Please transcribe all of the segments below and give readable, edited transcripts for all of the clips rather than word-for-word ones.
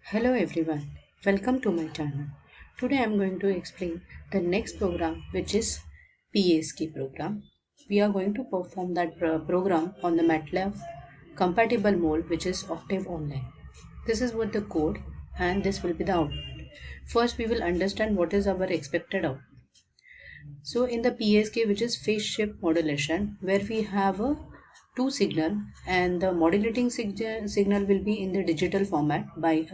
Hello everyone, welcome to my channel. Today I am going to explain the next program which is PASK program. We are going to perform that program on the MATLAB compatible mode which is Octave Online. This is what the code and this will be the output. First we will understand what is our expected output. So in the PSK, which is phase shift modulation, where we have a two signal and the modulating signal will be in the digital format by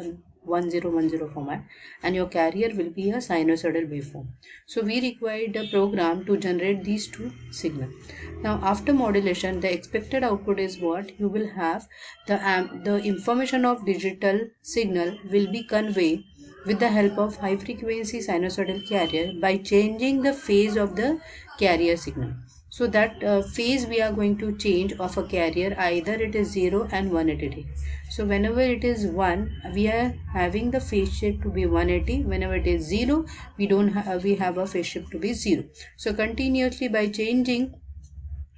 1010 format, and your carrier will be a sinusoidal waveform. So we required a program to generate these two signal. Now after modulation, the expected output is what you will have. The information of digital signal will be conveyed with the help of high frequency sinusoidal carrier by changing the phase of the carrier signal. So that phase we are going to change of a carrier, either it is 0 and 180. So whenever it is 1, we are having the phase shift to be 180. Whenever it is 0, we have a phase shift to be 0. So continuously by changing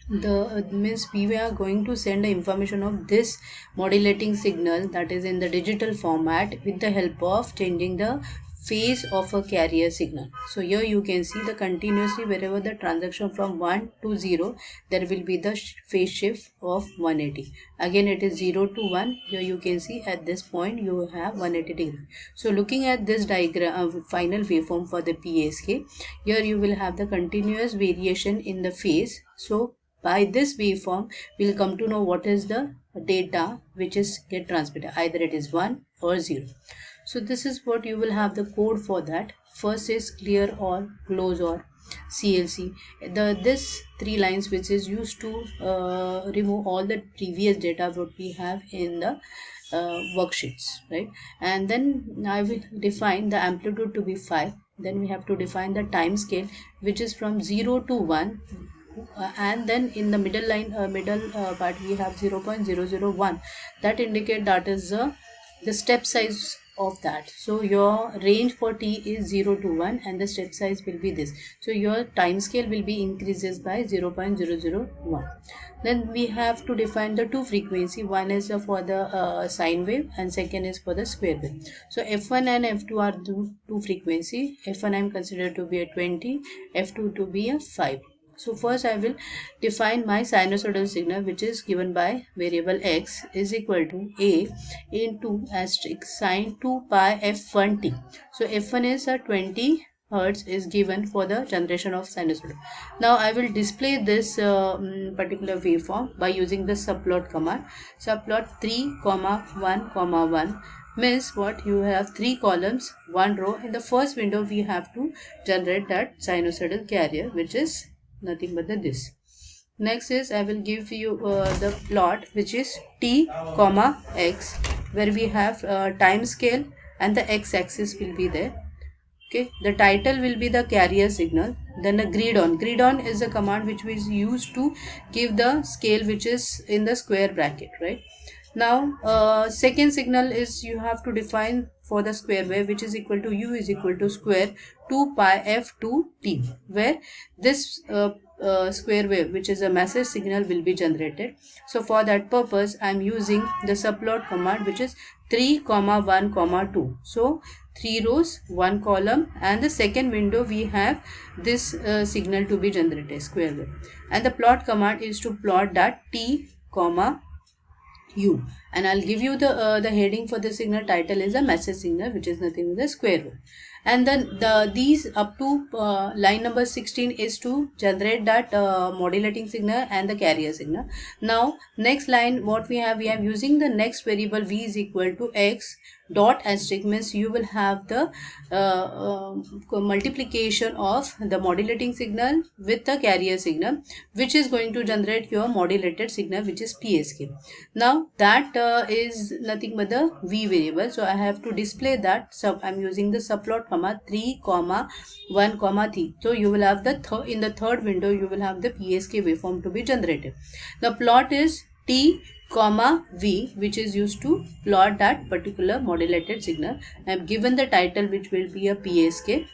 the means we are going to send the information of this modulating signal, that is in the digital format, with the help of changing the phase of a carrier signal. So here you can see the continuously wherever the transaction from 1 to 0, there will be the phase shift of 180. Again it is 0 to 1. Here you can see at this point you have 180 degree. So looking at this diagram final waveform for the PSK, here you will have the continuous variation in the phase. So by this waveform we'll come to know what is the data which is get transmitted, either it is 1 or 0. So this is what you will have the code for that. First is clear or close or CLC. This three lines which is used to remove all the previous data what we have in the worksheets, right? And then I will define the amplitude to be 5. Then we have to define the time scale which is from 0 to 1, and then in the middle part we have 0.001, that indicate that is the step size of that. So your range for t is 0 to 1 and the step size will be this. So your time scale will be increases by 0.001. Then we have to define the two frequency. One is for the sine wave and second is for the square wave. So f1 and f2 are two frequency. F1 I am considered to be a 20, f2 to be a 5. So first I will define my sinusoidal signal, which is given by variable x is equal to a into asterisk sine 2 pi f1 t. So f1 is a 20 hertz is given for the generation of sinusoid. Now I will display this particular waveform by using the subplot command. Subplot 3 comma 1 comma 1 means what you have three columns, one row. In the first window we have to generate that sinusoidal carrier, which is nothing but this. Next is I will give you the plot which is t comma x, where we have time scale and the x-axis will be there. Okay, the title will be the carrier signal. Then a grid on is a command which is used to give the scale which is in the square bracket, right? Now second signal is you have to define for the square wave, which is equal to u is equal to square 2 pi f2 t, where this square wave, which is a message signal, will be generated. So for that purpose I am using the subplot command, which is 3 comma 1 comma 2. So 3 rows 1 column, and the second window we have this signal to be generated, square wave, and the plot command is to plot that t comma u, and I'll give you the heading for the signal. Title is a message signal, which is nothing but the square wave. And then these up to line number 16 is to generate that modulating signal and the carrier signal. Now next line what we have using the next variable v is equal to x dot asterisk, means you will have the multiplication of the modulating signal with the carrier signal, which is going to generate your modulated signal, which is PSK. Now that is nothing but the v variable, so I have to display that. So I'm using the subplot comma 3 comma 1 comma 3. So you will have the in the third window you will have the PSK waveform to be generated. The plot is t comma v, which is used to plot that particular modulated signal. I have given the title, which will be a PSK,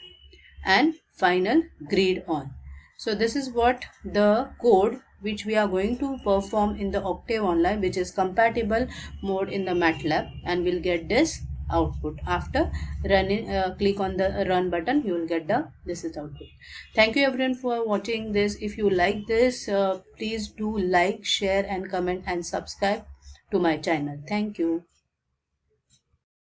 and final grid on. So this is what the code which we are going to perform in the Octave Online, which is compatible mode in the MATLAB, and we'll get this output. After running, click on the run button, you will get the this is output. Thank you everyone for watching this. If you like this, please do like, share and comment and subscribe to my channel. Thank you.